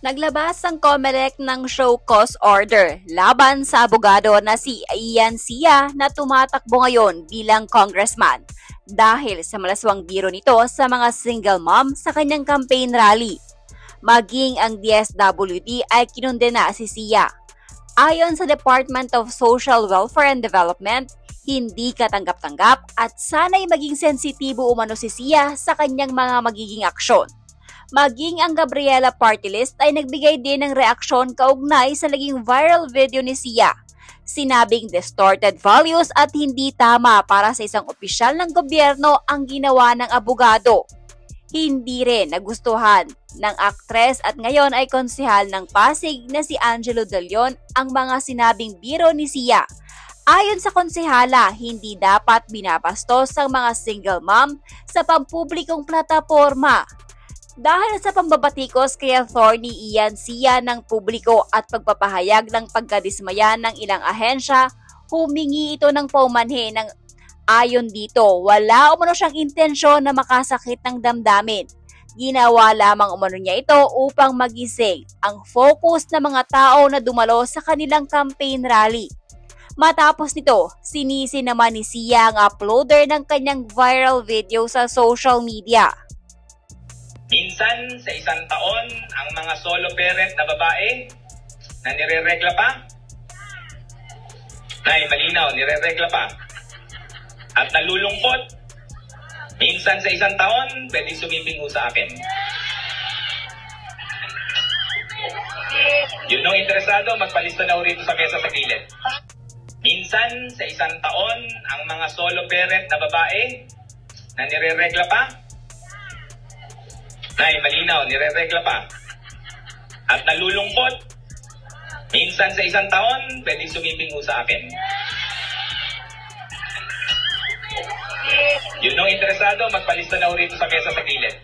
Naglabas ang COMELEC ng show cause order laban sa abogado na si Ian Sia na tumatakbo ngayon bilang congressman dahil sa malaswang biro nito sa mga single mom sa kanyang campaign rally. Maging ang DSWD ay kinundena si Sia. Ayon sa Department of Social Welfare and Development, hindi katanggap-tanggap at sana'y maging sensitibo umano si Sia sa kanyang mga magiging aksyon. Maging ang Gabriela Party List ay nagbigay din ng reaksyon kaugnay sa naging viral video ni Sia. Sinabing distorted values at hindi tama para sa isang opisyal ng gobyerno ang ginawa ng abogado. Hindi rin nagustuhan ng aktres at ngayon ay konsehal ng Pasig na si Angelo De Leon ang mga sinabing biro ni Sia. Ayon sa konsehala, hindi dapat binabastos ang mga single mom sa pampublikong plataporma. Dahil sa pambabatikos kay Attorney Ian Sia ng publiko at pagpapahayag ng pagkadismaya ng ilang ahensya, humingi ito ng paumanhin ng ayon dito, wala umano siyang intensyon na makasakit ng damdamin. Ginawa lamang umano niya ito upang magising ang focus ng mga tao na dumalo sa kanilang campaign rally. Matapos nito, sinisi naman ni Sia ang uploader ng kanyang viral video sa social media. Minsan sa isang taon, ang mga solo parent na babae na nireregla pa, nay malinaw, nireregla pa, at nalulungkot, minsan sa isang taon, pwedeng sumiping sa akin. Yun ang interesado, magpalista na rito sa mesa sa gilid. Minsan sa isang taon, ang mga solo parent na babae na nireregla pa, nay malinaw, nireregla pa, at nalulungkot, minsan sa isang taon, pwedeng sumiping sa akin. Yun ang interesado, magpalista na rito sa mesa sa gilid.